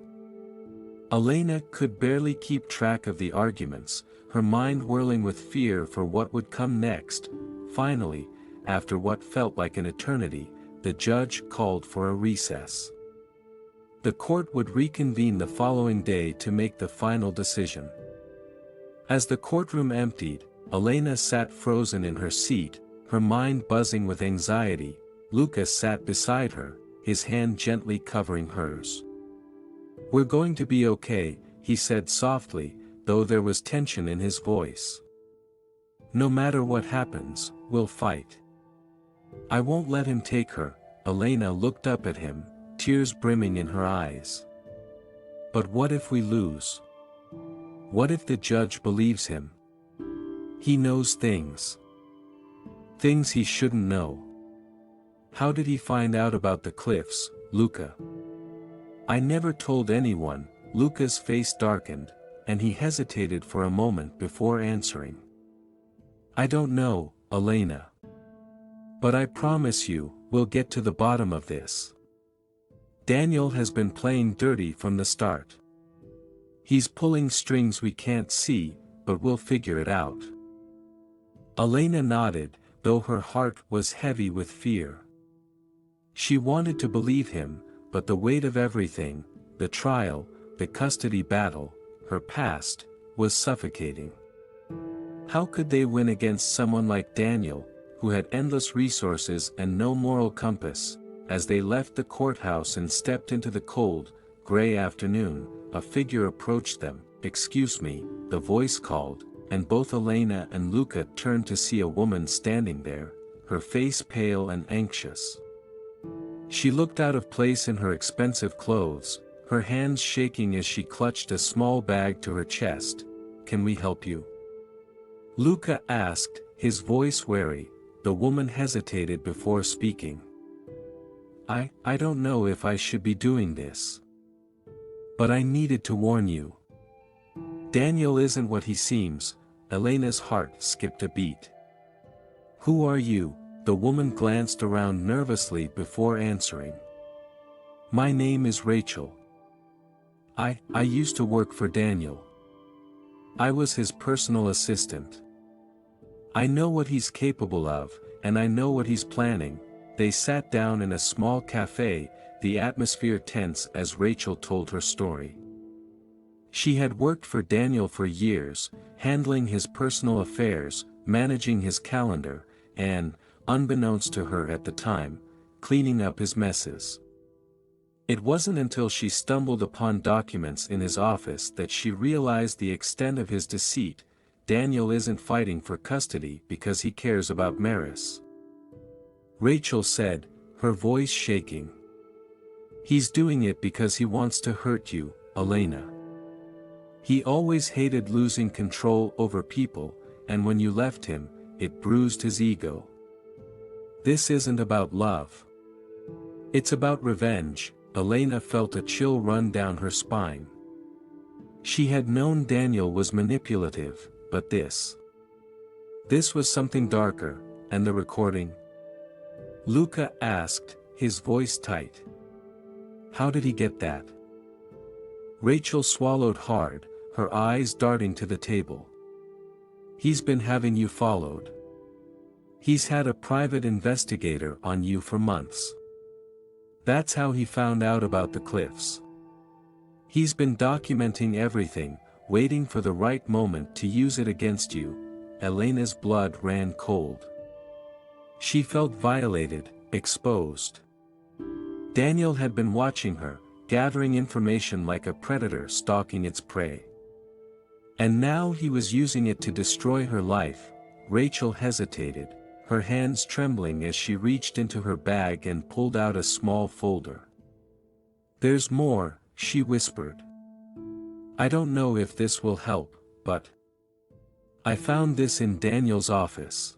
Elena could barely keep track of the arguments, her mind whirling with fear for what would come next. Finally, after what felt like an eternity, the judge called for a recess. The court would reconvene the following day to make the final decision. As the courtroom emptied, Elena sat frozen in her seat, her mind buzzing with anxiety. Lucas sat beside her, his hand gently covering hers. "We're going to be okay," he said softly, though there was tension in his voice. "No matter what happens, we'll fight. I won't let him take her." Elena looked up at him, tears brimming in her eyes. "But what if we lose? What if the judge believes him? He knows things. Things he shouldn't know. How did he find out about the cliffs, Luca?" "I never told anyone." Luca's face darkened, and he hesitated for a moment before answering. "I don't know, Elena. But I promise you, we'll get to the bottom of this. Daniel has been playing dirty from the start. He's pulling strings we can't see, but we'll figure it out." Elena nodded, though her heart was heavy with fear. She wanted to believe him, but the weight of everything, the trial, the custody battle, her past, was suffocating. How could they win against someone like Daniel, who had endless resources and no moral compass? As they left the courthouse and stepped into the cold, gray afternoon, a figure approached them. "Excuse me," the voice called, and both Elena and Luca turned to see a woman standing there, her face pale and anxious. She looked out of place in her expensive clothes, her hands shaking as she clutched a small bag to her chest. "Can we help you?" Luca asked, his voice wary. The woman hesitated before speaking. I don't know if I should be doing this. But I needed to warn you. Daniel isn't what he seems." Elena's heart skipped a beat. "Who are you?" The woman glanced around nervously before answering. "My name is Rachel. I used to work for Daniel. I was his personal assistant. I know what he's capable of, and I know what he's planning." They sat down in a small cafe, the atmosphere tense as Rachel told her story. She had worked for Daniel for years, handling his personal affairs, managing his calendar, and, unbeknownst to her at the time, cleaning up his messes. It wasn't until she stumbled upon documents in his office that she realized the extent of his deceit. Daniel isn't fighting for custody because he cares about Maris, Rachel said, her voice shaking. He's doing it because he wants to hurt you, Elena. He always hated losing control over people, and when you left him, it bruised his ego. This isn't about love. It's about revenge. Elena felt a chill run down her spine. She had known Daniel was manipulative, but this was something darker. And the recording? Luca asked, his voice tight. How did he get that? Rachel swallowed hard, her eyes darting to the table. He's been having you followed. He's had a private investigator on you for months. That's how he found out about the cliffs. He's been documenting everything, waiting for the right moment to use it against you. Elena's blood ran cold. She felt violated, exposed. Daniel had been watching her, gathering information like a predator stalking its prey. And now he was using it to destroy her life. Rachel hesitated, her hands trembling as she reached into her bag and pulled out a small folder. "There's more," she whispered. "I don't know if this will help, but I found this in Daniel's office.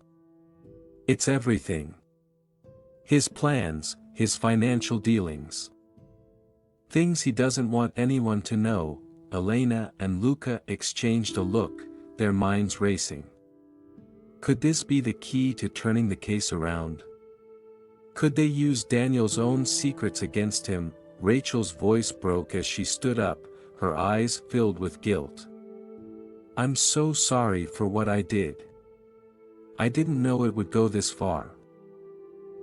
It's everything. His plans, his financial dealings. Things he doesn't want anyone to know." Elena and Luca exchanged a look, their minds racing. Could this be the key to turning the case around? Could they use Daniel's own secrets against him? Rachel's voice broke as she stood up, her eyes filled with guilt. "I'm so sorry for what I did. I didn't know it would go this far.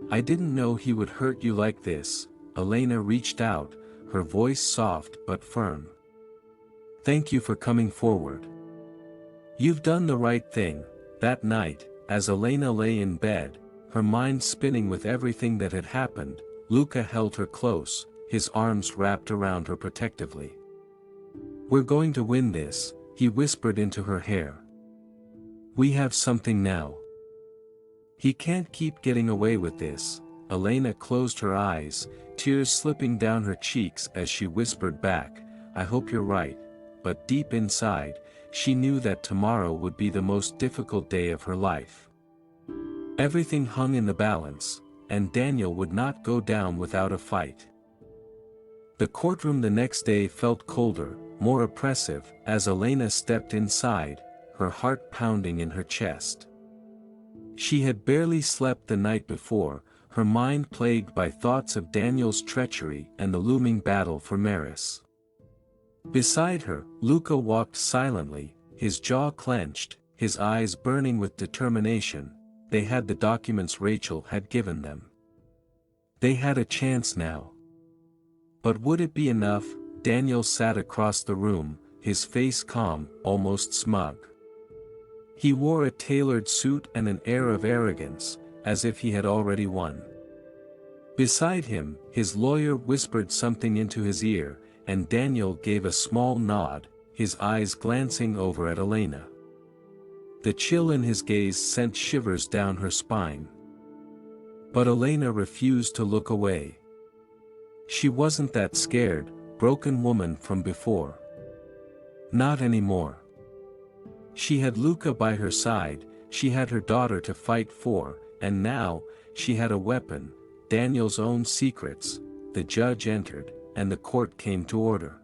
I didn't know he would hurt you like this." Elena reached out, her voice soft but firm. "Thank you for coming forward. You've done the right thing." That night, as Elena lay in bed, her mind spinning with everything that had happened, Luca held her close, his arms wrapped around her protectively. "We're going to win this," he whispered into her hair. "We have something now. He can't keep getting away with this." Elena closed her eyes, tears slipping down her cheeks as she whispered back, "I hope you're right," but deep inside, she knew that tomorrow would be the most difficult day of her life. Everything hung in the balance, and Daniel would not go down without a fight. The courtroom the next day felt colder, more oppressive, as Elena stepped inside, her heart pounding in her chest. She had barely slept the night before, her mind plagued by thoughts of Daniel's treachery and the looming battle for Maris. Beside her, Luca walked silently, his jaw clenched, his eyes burning with determination. They had the documents Rachel had given them. They had a chance now. But would it be enough? Daniel sat across the room, his face calm, almost smug. He wore a tailored suit and an air of arrogance, as if he had already won. Beside him, his lawyer whispered something into his ear, and Daniel gave a small nod, his eyes glancing over at Elena. The chill in his gaze sent shivers down her spine. But Elena refused to look away. She wasn't that scared, broken woman from before. Not anymore. She had Luca by her side, she had her daughter to fight for, and now, she had a weapon, Daniel's own secrets. The judge entered, and the court came to order.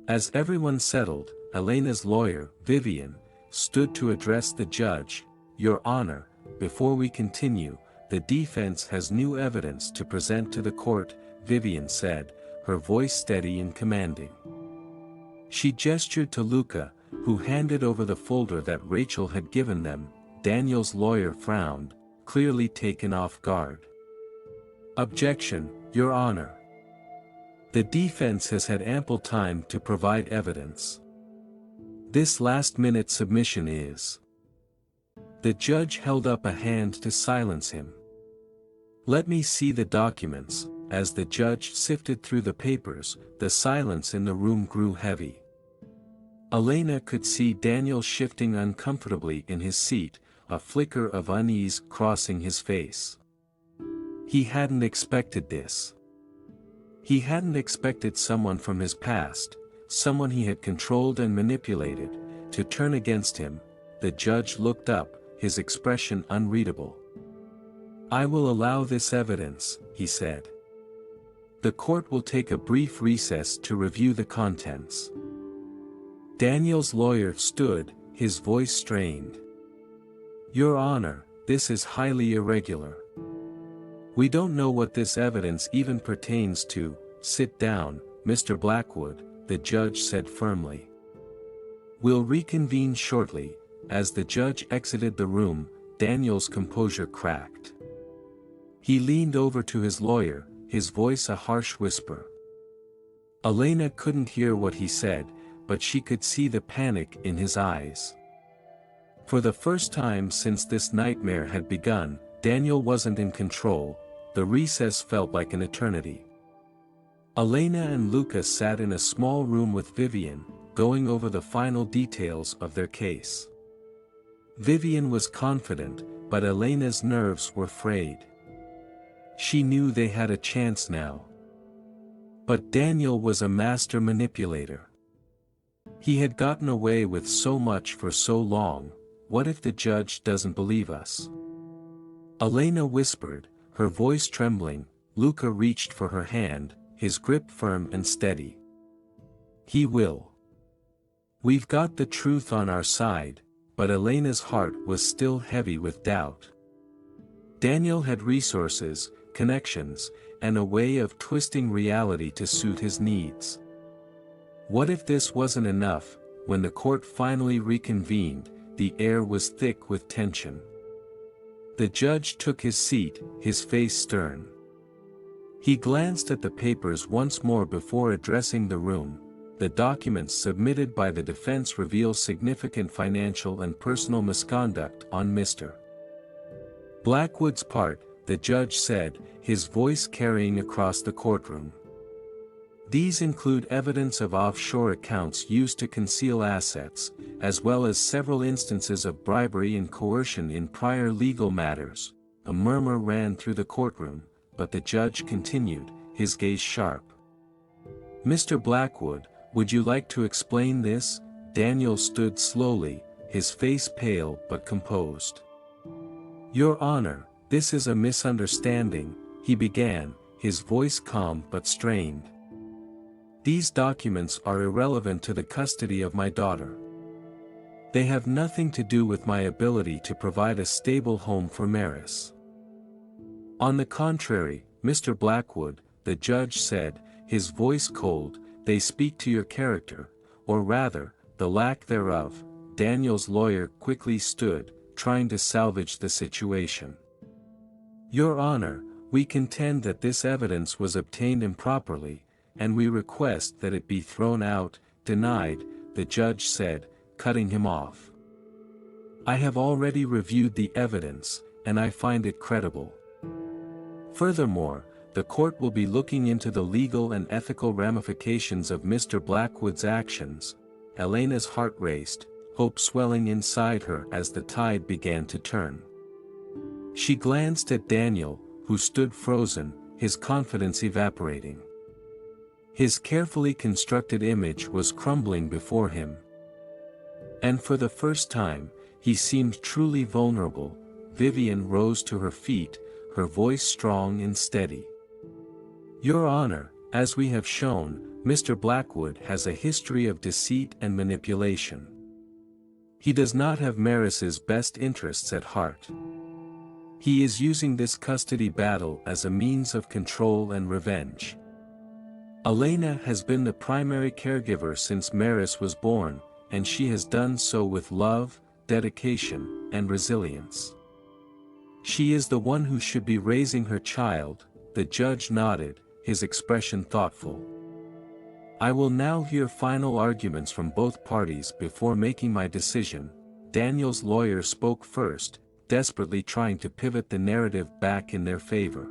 As everyone settled, Elena's lawyer, Vivian, stood to address the judge. "Your Honor, before we continue, the defense has new evidence to present to the court," Vivian said, her voice steady and commanding. She gestured to Luca, who handed over the folder that Rachel had given them. Daniel's lawyer frowned, clearly taken off guard. "Objection, Your Honor. The defense has had ample time to provide evidence. This last-minute submission is..." The judge held up a hand to silence him. "Let me see the documents." As the judge sifted through the papers, the silence in the room grew heavy. Elena could see Daniel shifting uncomfortably in his seat, a flicker of unease crossing his face. He hadn't expected this. He hadn't expected someone from his past, someone he had controlled and manipulated, to turn against him. The judge looked up, his expression unreadable. "I will allow this evidence," he said. "The court will take a brief recess to review the contents." Daniel's lawyer stood, his voice strained. "Your Honor, this is highly irregular. We don't know what this evidence even pertains to." "Sit down, Mr. Blackwood," the judge said firmly. "We'll reconvene shortly." As the judge exited the room, Daniel's composure cracked. He leaned over to his lawyer, his voice a harsh whisper. Elena couldn't hear what he said, but she could see the panic in his eyes. For the first time since this nightmare had begun, Daniel wasn't in control. The recess felt like an eternity. Elena and Luca sat in a small room with Vivian, going over the final details of their case. Vivian was confident, but Elena's nerves were frayed. She knew they had a chance now. But Daniel was a master manipulator. He had gotten away with so much for so long. What if the judge doesn't believe us? Elena whispered, her voice trembling. Luca reached for her hand, his grip firm and steady. He will. We've got the truth on our side, but Elena's heart was still heavy with doubt. Daniel had resources, connections, and a way of twisting reality to suit his needs. What if this wasn't enough? When the court finally reconvened, the air was thick with tension. The judge took his seat, his face stern. He glanced at the papers once more before addressing the room. The documents submitted by the defense reveal significant financial and personal misconduct on Mr. Blackwood's part, the judge said, his voice carrying across the courtroom. These include evidence of offshore accounts used to conceal assets, as well as several instances of bribery and coercion in prior legal matters. A murmur ran through the courtroom, but the judge continued, his gaze sharp. Mr. Blackwood, would you like to explain this? Daniel stood slowly, his face pale but composed. Your Honor, this is a misunderstanding, he began, his voice calm but strained. These documents are irrelevant to the custody of my daughter. They have nothing to do with my ability to provide a stable home for Maris. On the contrary, Mr. Blackwood, the judge said, his voice cold, they speak to your character, or rather, the lack thereof. Daniel's lawyer quickly stood, trying to salvage the situation. Your Honor, we contend that this evidence was obtained improperly, and we request that it be thrown out. Denied, the judge said, cutting him off. I have already reviewed the evidence, and I find it credible. Furthermore, the court will be looking into the legal and ethical ramifications of Mr. Blackwood's actions. Elena's heart raced, hope swelling inside her as the tide began to turn. She glanced at Daniel, who stood frozen, his confidence evaporating. His carefully constructed image was crumbling before him. And for the first time, he seemed truly vulnerable. Vivian rose to her feet, her voice strong and steady. Your Honor, as we have shown, Mr. Blackwood has a history of deceit and manipulation. He does not have Maris's best interests at heart. He is using this custody battle as a means of control and revenge. Elena has been the primary caregiver since Maris was born, and she has done so with love, dedication, and resilience. She is the one who should be raising her child. The judge nodded, his expression thoughtful. I will now hear final arguments from both parties before making my decision. Daniel's lawyer spoke first, desperately trying to pivot the narrative back in their favor.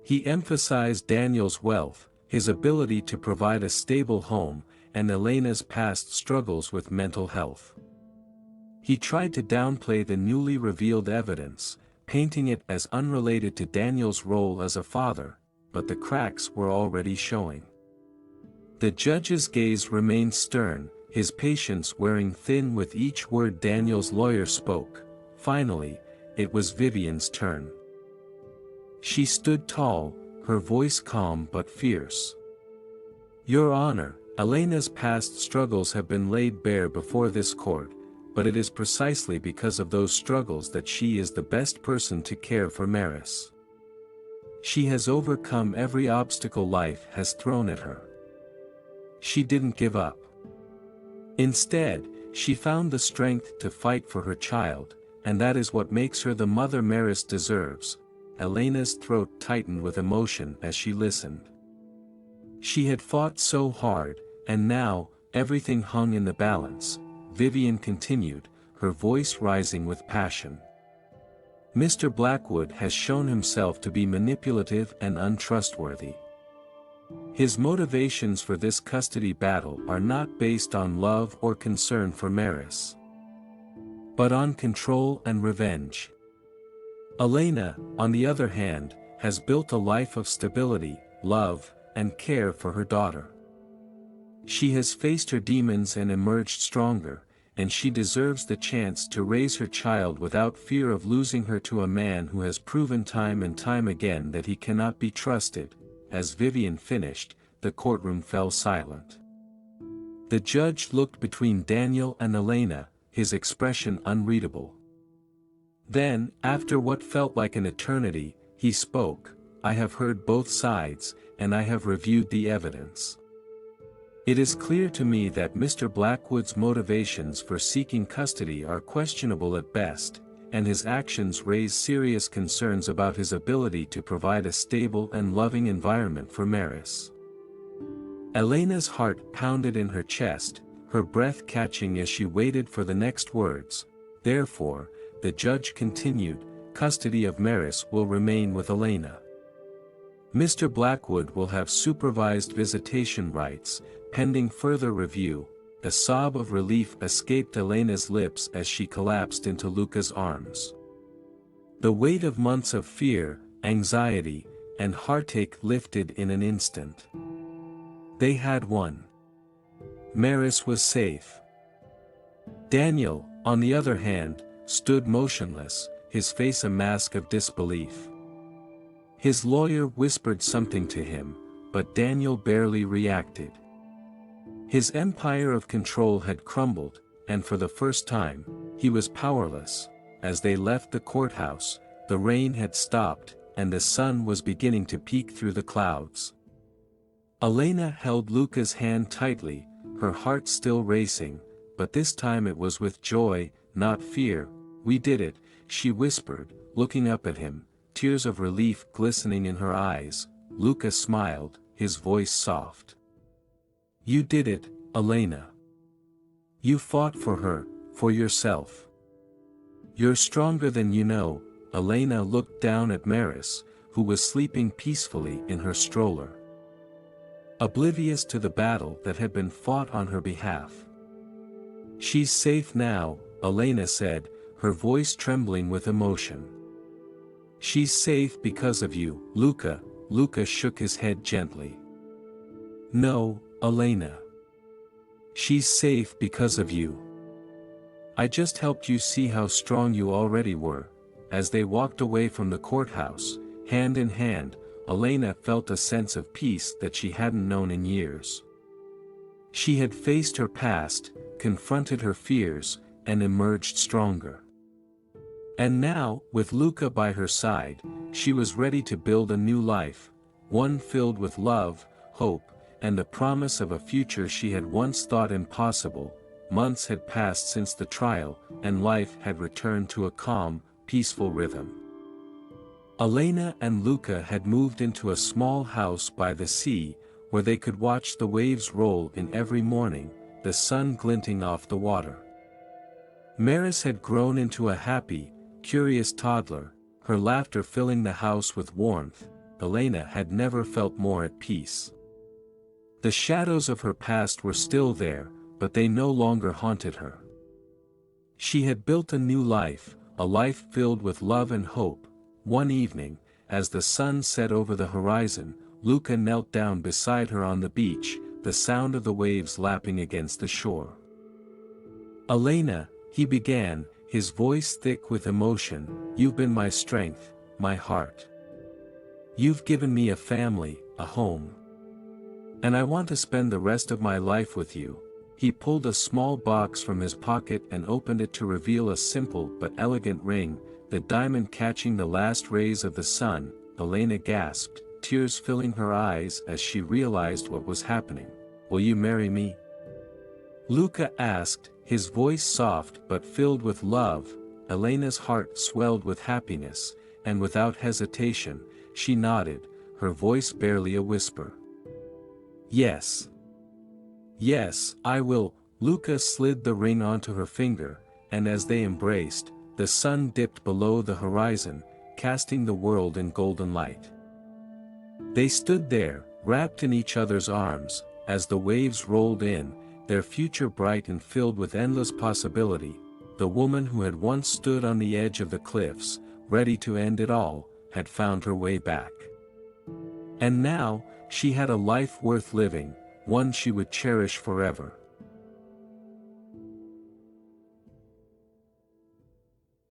He emphasized Daniel's wealth, his ability to provide a stable home, and Elena's past struggles with mental health. He tried to downplay the newly revealed evidence, painting it as unrelated to Daniel's role as a father, but the cracks were already showing. The judge's gaze remained stern, his patience wearing thin with each word Daniel's lawyer spoke. Finally, it was Vivian's turn. She stood tall, her voice calm but fierce. Your Honor, Elena's past struggles have been laid bare before this court, but it is precisely because of those struggles that she is the best person to care for Maris. She has overcome every obstacle life has thrown at her. She didn't give up. Instead, she found the strength to fight for her child, and that is what makes her the mother Maris deserves. Elena's throat tightened with emotion as she listened. She had fought so hard, and now, everything hung in the balance, Vivian continued, her voice rising with passion. Mr. Blackwood has shown himself to be manipulative and untrustworthy. His motivations for this custody battle are not based on love or concern for Maris, but on control and revenge. Elena, on the other hand, has built a life of stability, love, and care for her daughter. She has faced her demons and emerged stronger, and she deserves the chance to raise her child without fear of losing her to a man who has proven time and time again that he cannot be trusted. As Vivian finished, the courtroom fell silent. The judge looked between Daniel and Elena, his expression unreadable. Then, after what felt like an eternity, he spoke, "I have heard both sides, and I have reviewed the evidence. It is clear to me that Mr. Blackwood's motivations for seeking custody are questionable at best, and his actions raise serious concerns about his ability to provide a stable and loving environment for Maris." Elena's heart pounded in her chest, her breath catching as she waited for the next words. Therefore, the judge continued, "Custody of Maris will remain with Elena. Mr. Blackwood will have supervised visitation rights, pending further review." A sob of relief escaped Elena's lips as she collapsed into Luca's arms. The weight of months of fear, anxiety, and heartache lifted in an instant. They had won. Maris was safe. Daniel, on the other hand, stood motionless, his face a mask of disbelief. His lawyer whispered something to him, but Daniel barely reacted. His empire of control had crumbled, and for the first time, he was powerless. As they left the courthouse, the rain had stopped, and the sun was beginning to peek through the clouds. Elena held Luca's hand tightly, her heart still racing, but this time it was with joy, not fear. "We did it," she whispered, looking up at him, tears of relief glistening in her eyes. Luca smiled, his voice soft. "You did it, Elena. You fought for her, for yourself. You're stronger than you know." Elena looked down at Maris, who was sleeping peacefully in her stroller, oblivious to the battle that had been fought on her behalf. "She's safe now," Elena said, her voice trembling with emotion. "She's safe because of you, Luca." Luca shook his head gently. "No, Elena. She's safe because of you. I just helped you see how strong you already were." As they walked away from the courthouse, hand in hand, Elena felt a sense of peace that she hadn't known in years. She had faced her past, confronted her fears, and emerged stronger. And now, with Luca by her side, she was ready to build a new life, one filled with love, hope, and the promise of a future she had once thought impossible. Months had passed since the trial, and life had returned to a calm, peaceful rhythm. Elena and Luca had moved into a small house by the sea, where they could watch the waves roll in every morning, the sun glinting off the water. Maris had grown into a happy, curious toddler, her laughter filling the house with warmth. Elena had never felt more at peace. The shadows of her past were still there, but they no longer haunted her. She had built a new life, a life filled with love and hope. One evening, as the sun set over the horizon, Luca knelt down beside her on the beach, the sound of the waves lapping against the shore. "Elena," he began, his voice thick with emotion, "you've been my strength, my heart. You've given me a family, a home. And I want to spend the rest of my life with you." He pulled a small box from his pocket and opened it to reveal a simple but elegant ring, the diamond catching the last rays of the sun. Elena gasped, tears filling her eyes as she realized what was happening. "Will you marry me?" Luca asked, his voice soft but filled with love. Elena's heart swelled with happiness, and without hesitation, she nodded, her voice barely a whisper. Yes. Yes, I will. Luca slid the ring onto her finger, and as they embraced, the sun dipped below the horizon, casting the world in golden light. They stood there, wrapped in each other's arms, as the waves rolled in, their future bright and filled with endless possibility. The woman who had once stood on the edge of the cliffs, ready to end it all, had found her way back. And now, she had a life worth living, one she would cherish forever.